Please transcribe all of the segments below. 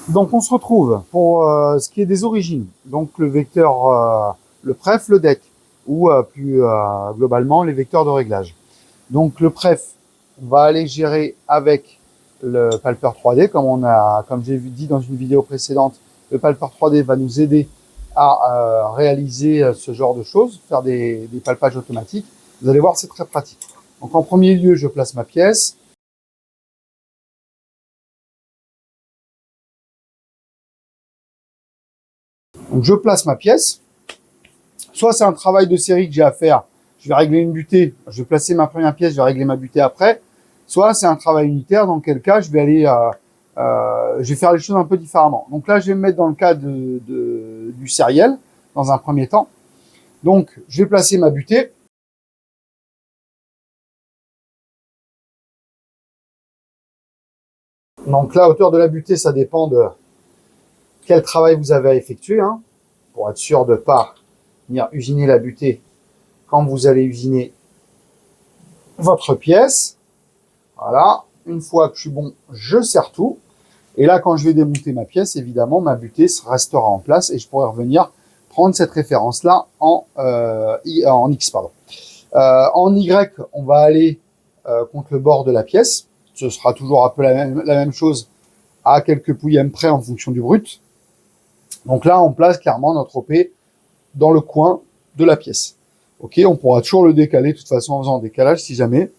Donc on se retrouve pour ce qui est des origines. Donc le vecteur, le pref, le deck, ou plus globalement les vecteurs de réglage. Donc le pref, on va aller gérer avec le palper 3D, comme j'ai dit dans une vidéo précédente, le palper 3D va nous aider à réaliser ce genre de choses, faire des palpages automatiques. Vous allez voir, c'est très pratique. Donc en premier lieu, je place ma pièce. Donc je place ma pièce. Soit c'est un travail de série que j'ai à faire, je vais régler une butée, je vais placer ma première pièce, je vais régler ma butée après. Soit c'est un travail unitaire, dans quel cas je vais aller, je vais faire les choses un peu différemment. Donc là, je vais me mettre dans le cas du sériel, dans un premier temps. Donc, je vais placer ma butée. Donc la hauteur de la butée, ça dépend de quel travail vous avez à effectuer, hein, pour être sûr de ne pas venir usiner la butée quand vous allez usiner votre pièce. Voilà. Une fois que je suis bon, je serre tout. Et là, quand je vais démonter ma pièce, évidemment, ma butée restera en place et je pourrai revenir prendre cette référence-là en X. Pardon. En Y, on va aller contre le bord de la pièce. Ce sera toujours un peu la même chose à quelques pouillèmes près en fonction du brut. Donc là, on place clairement notre OP dans le coin de la pièce. Ok, on pourra toujours le décaler de toute façon en faisant un décalage si jamais,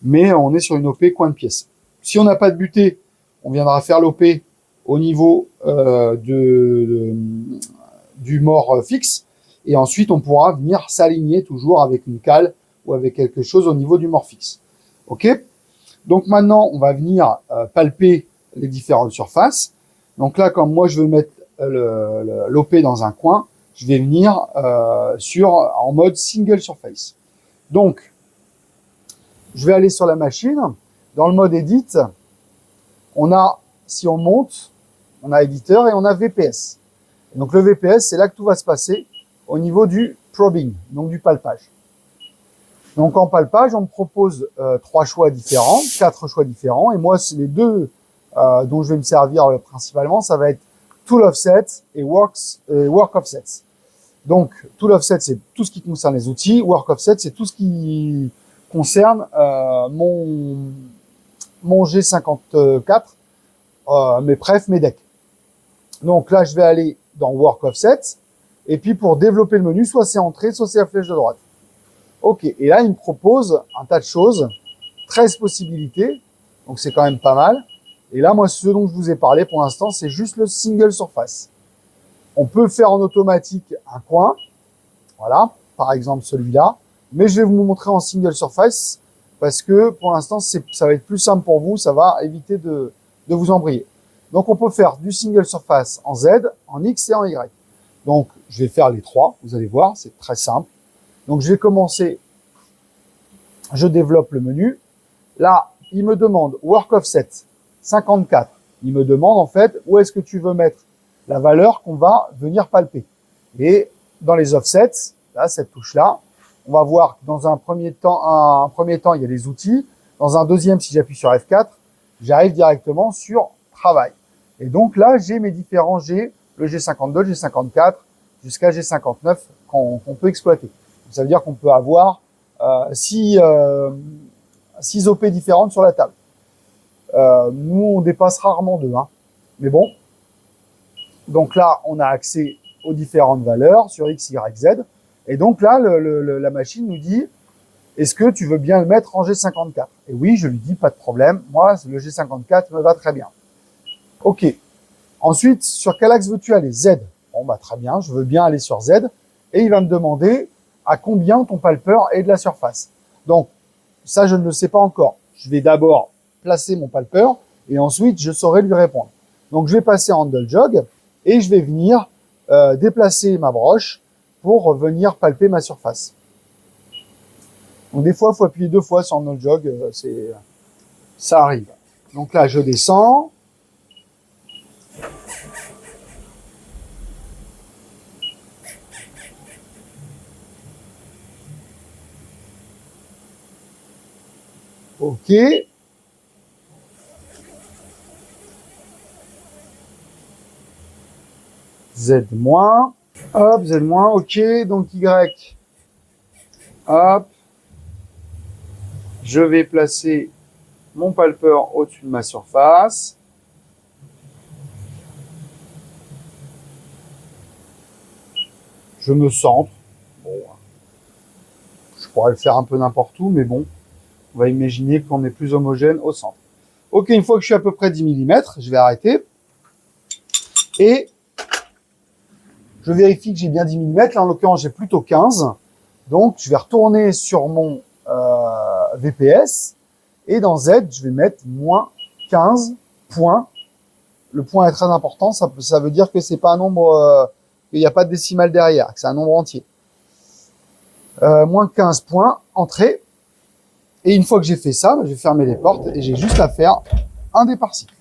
mais on est sur une OP coin de pièce. Si on n'a pas de butée, on viendra faire l'OP au niveau du mort fixe, et ensuite on pourra venir s'aligner toujours avec une cale ou avec quelque chose au niveau du mort fixe. Ok. Donc maintenant, on va venir palper les différentes surfaces. Donc là, comme moi je veux mettre l'OP dans un coin, je vais venir en mode single surface. Donc, je vais aller sur la machine. Dans le mode edit, on a, si on monte, on a éditeur et on a VPS. Et donc le VPS, c'est là que tout va se passer au niveau du probing, donc du palpage. Donc en palpage, on me propose 3 choix différents, 4 choix différents. Et moi, les deux dont je vais me servir principalement, ça va être tool offset et work offsets. Donc tool offset, c'est tout ce qui concerne les outils. Work offset, c'est tout ce qui concerne mon G54, mes prefs, mes decks. Donc là, je vais aller dans work offset. Et puis pour développer le menu, soit c'est entrée, soit c'est la flèche de droite. Ok, et là, il me propose un tas de choses, 13 possibilités, donc c'est quand même pas mal. Et là, moi, ce dont je vous ai parlé pour l'instant, c'est juste le single surface. On peut faire en automatique un coin, voilà, par exemple celui-là, mais je vais vous montrer en single surface parce que pour l'instant, ça va être plus simple pour vous, ça va éviter de vous embrayer. Donc, on peut faire du single surface en Z, en X et en Y. Donc, je vais faire les trois, vous allez voir, c'est très simple. Donc, je vais commencer, je développe le menu. Là, il me demande Work Offset 54. Il me demande en fait où est-ce que tu veux mettre la valeur qu'on va venir palper. Et dans les offsets, là, cette touche-là, on va voir que dans un premier temps, il y a les outils. Dans un deuxième, si j'appuie sur F4, j'arrive directement sur Travail. Et donc là, j'ai mes différents G, le G52, le G54, jusqu'à G59 qu'on peut exploiter. Ça veut dire qu'on peut avoir 6 OP différentes sur la table. Nous, on dépasse rarement 2, hein. Mais bon. Donc là, on a accès aux différentes valeurs sur X, Y, Z. Et donc là, la machine nous dit, est-ce que tu veux bien le mettre en G54? Et oui, je lui dis, pas de problème. Moi, le G54 me va très bien. OK. Ensuite, sur quel axe veux-tu aller? Z. Bon, bah, très bien, je veux bien aller sur Z. Et il va me demander à combien ton palper est de la surface. Donc, ça, je ne le sais pas encore. Je vais d'abord placer mon palper et ensuite, je saurai lui répondre. Donc, je vais passer en handle jog et je vais venir déplacer ma broche pour venir palper ma surface. Donc, des fois, il faut appuyer 2 fois sur handle jog, ça arrive. Donc là, je descends. OK. Z moins. Hop, Z moins, ok. Donc Y. Hop. Je vais placer mon palpeur au-dessus de ma surface. Je me centre. Bon, je pourrais le faire un peu n'importe où, mais bon, on va imaginer qu'on est plus homogène au centre. Ok, une fois que je suis à peu près 10 mm, je vais arrêter. Et je vérifie que j'ai bien 10 mm. Là, en l'occurrence, j'ai plutôt 15. Donc, je vais retourner sur mon VPS. Et dans Z, je vais mettre moins 15 points. Le point est très important. Ça veut dire que c'est pas un nombre, qu'il n'y a pas de décimale derrière, que c'est un nombre entier. Moins 15 points, entrée. Et une fois que j'ai fait ça, je vais fermer les portes et j'ai juste à faire un départ cycle.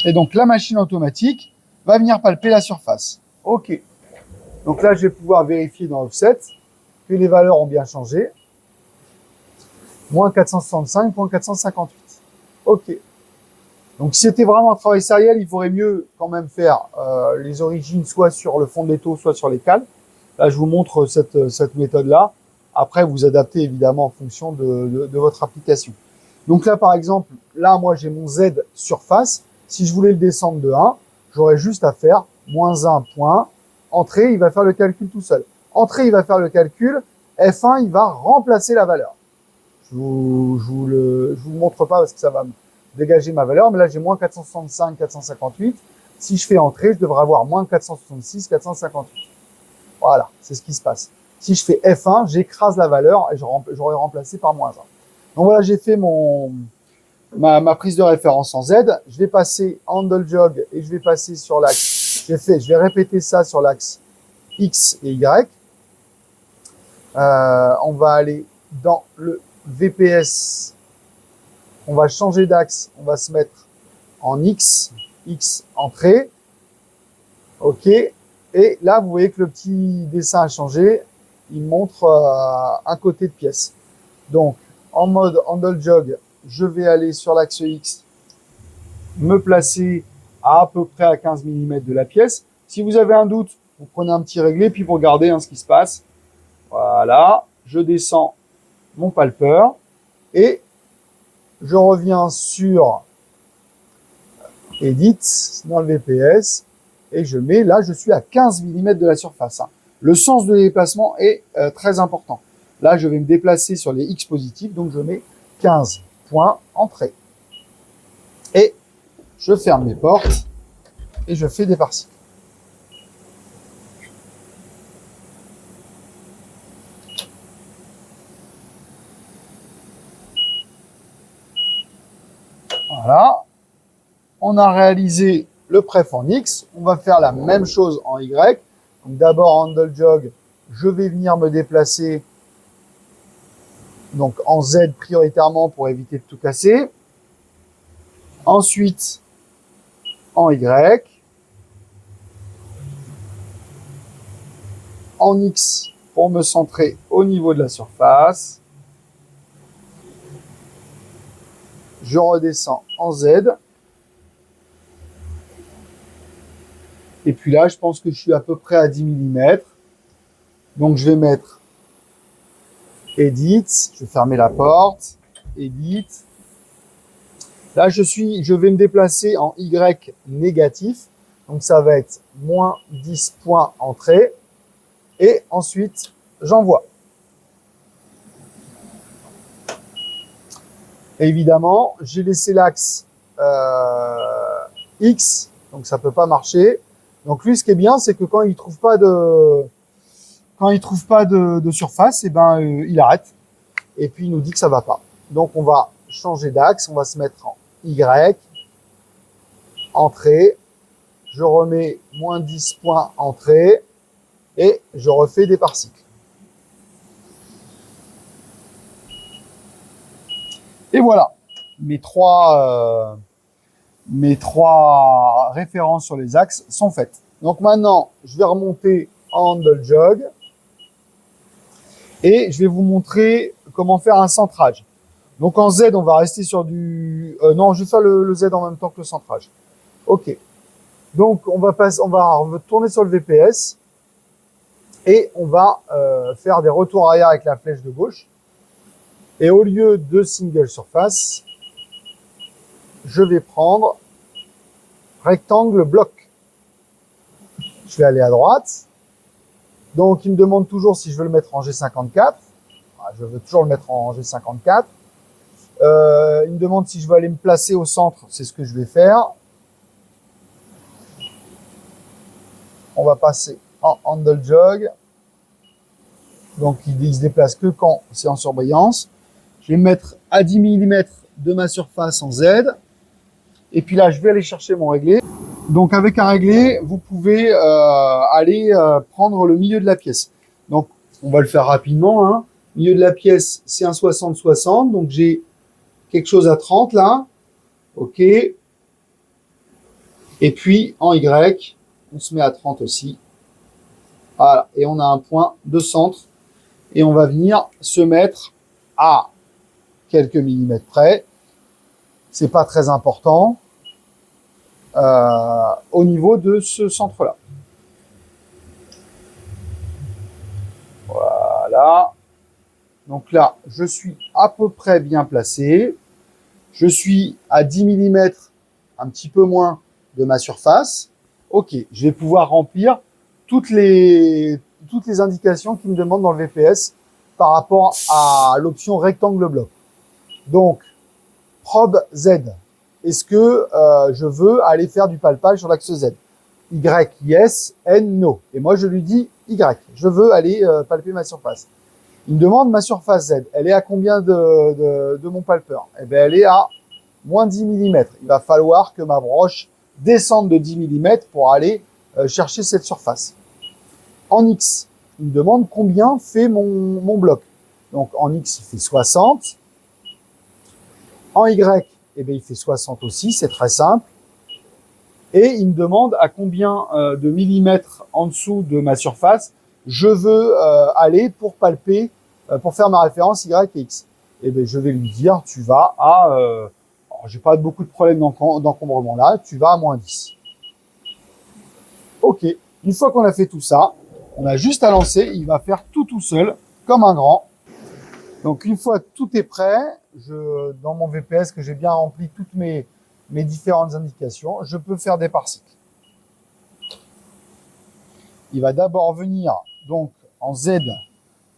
Et donc, la machine automatique va venir palper la surface. OK. Donc là, je vais pouvoir vérifier dans Offset que les valeurs ont bien changé. Moins 465,458. OK. Donc, si c'était vraiment un travail sériel, il faudrait mieux quand même faire les origines soit sur le fond de l'étau, soit sur les cales. Là, je vous montre cette méthode-là. Après, vous adaptez évidemment en fonction de votre application. Donc là, par exemple, là, moi, j'ai mon Z surface. Si je voulais le descendre de 1, j'aurais juste à faire moins 1 point. Entrée, il va faire le calcul tout seul. Entrée, il va faire le calcul. F1, il va remplacer la valeur. Je vous montre pas parce que ça va me dégager ma valeur. Mais là, j'ai moins 465, 458. Si je fais entrée, je devrais avoir moins 466, 458. Voilà, c'est ce qui se passe. Si je fais F1, j'écrase la valeur et j'aurais remplacé par moins 1. Donc voilà, j'ai fait ma prise de référence en Z. Je vais passer handle jog et je vais passer sur l'axe. Je vais répéter ça sur l'axe X et Y. On va aller dans le VPS. On va changer d'axe. On va se mettre en X. X entrée. OK. Et là, vous voyez que le petit dessin a changé. Il montre un côté de pièce. Donc, en mode handle jog, je vais aller sur l'axe X, me placer à peu près à 15 mm de la pièce. Si vous avez un doute, vous prenez un petit réglé, puis vous regardez ce qui se passe. Voilà, je descends mon palpeur et je reviens sur Edit dans le VPS et je mets, là, je suis à 15 mm de la surface. Le sens de déplacement est très important. Là, je vais me déplacer sur les X positifs, donc je mets 15 points, entrée. Et je ferme mes portes et je fais départ cycle. Voilà. On a réalisé le pref en X. On va faire la même chose en Y. Donc d'abord, handle jog, je vais venir me déplacer donc en Z prioritairement pour éviter de tout casser. Ensuite, en Y. En X pour me centrer au niveau de la surface. Je redescends en Z. Et puis là, je pense que je suis à peu près à 10 mm. Donc, je vais mettre Edit. Je vais fermer la porte. Edit. Là, je vais me déplacer en Y négatif. Donc, ça va être moins 10 points entrée. Et ensuite, j'envoie. Évidemment, j'ai laissé l'axe X. Donc, ça peut pas marcher. Donc, lui, ce qui est bien, c'est que quand il trouve pas de surface, il arrête. Et puis, il nous dit que ça va pas. Donc, on va changer d'axe. On va se mettre en Y. Entrée. Je remets moins 10 points entrée. Et je refais départ cycle. Et voilà. Mes trois références sur les axes sont faites. Donc maintenant, je vais remonter en handle jog et je vais vous montrer comment faire un centrage. Donc en Z, on va rester sur du... non, je vais faire le Z en même temps que le centrage. OK. Donc on va tourner sur le VPS et on va faire des retours arrière avec la flèche de gauche. Et au lieu de single surface, je vais prendre rectangle bloc. Je vais aller à droite. Donc, il me demande toujours si je veux le mettre en G54. Je veux toujours le mettre en G54. Il me demande si je veux aller me placer au centre. C'est ce que je vais faire. On va passer en handle jog. Donc, il se déplace que quand c'est en surbrillance. Je vais me mettre à 10 mm de ma surface en Z. Et puis là, je vais aller chercher mon réglé. Donc, avec un réglé, vous pouvez aller prendre le milieu de la pièce. Donc, on va le faire rapidement. Hein. Milieu de la pièce, c'est un 60-60. Donc, j'ai quelque chose à 30 là. OK. Et puis, en Y, on se met à 30 aussi. Voilà. Et on a un point de centre. Et on va venir se mettre à quelques millimètres près. C'est pas très important. Au niveau de ce centre-là. Voilà. Donc là, je suis à peu près bien placé. Je suis à 10 mm, un petit peu moins de ma surface. OK, je vais pouvoir remplir toutes les indications qui me demandent dans le VPS par rapport à l'option rectangle bloc. Donc, probe Z. Est-ce que je veux aller faire du palpage sur l'axe Z? Y, yes, N, no. Et moi, je lui dis Y. Je veux aller palper ma surface. Il me demande ma surface Z. Elle est à combien de mon palpeur? Eh bien, elle est à moins 10 mm. Il va falloir que ma broche descende de 10 mm pour aller chercher cette surface. En X, il me demande combien fait mon bloc. Donc, en X, il fait 60. En Y, eh bien, il fait 60 aussi, c'est très simple. Et il me demande à combien de millimètres en dessous de ma surface je veux aller pour palper, pour faire ma référence Y et X. Et bien, je vais lui dire, tu vas à... j'ai pas beaucoup de problèmes d'encombrement là, tu vas à moins 10. OK. Une fois qu'on a fait tout ça, on a juste à lancer, il va faire tout seul, comme un grand. Donc, une fois que tout est prêt, dans mon VPS, que j'ai bien rempli toutes mes différentes indications, je peux faire des parcycles. Il va d'abord venir, donc, en Z,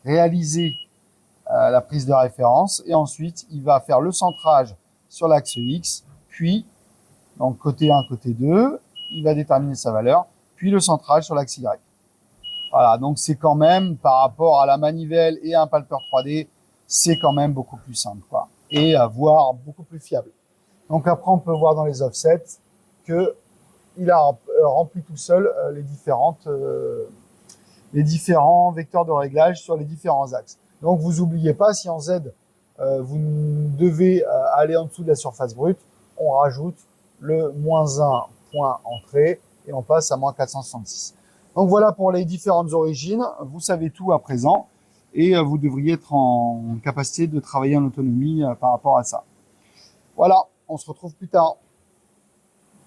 réaliser la prise de référence, et ensuite, il va faire le centrage sur l'axe X, puis, donc, côté 1, côté 2, il va déterminer sa valeur, puis le centrage sur l'axe Y. Voilà, donc c'est quand même, par rapport à la manivelle et à un palpeur 3D, c'est quand même beaucoup plus simple, quoi. Et voire beaucoup plus fiable. Donc après, on peut voir dans les offsets que il a rempli tout seul les différents vecteurs de réglage sur les différents axes. Donc vous n'oubliez pas, si en Z, vous devez aller en dessous de la surface brute, on rajoute le -1 point entrée et on passe à -466. Donc voilà pour les différentes origines. Vous savez tout à présent et vous devriez être en capacité de travailler en autonomie par rapport à ça. Voilà, on se retrouve plus tard.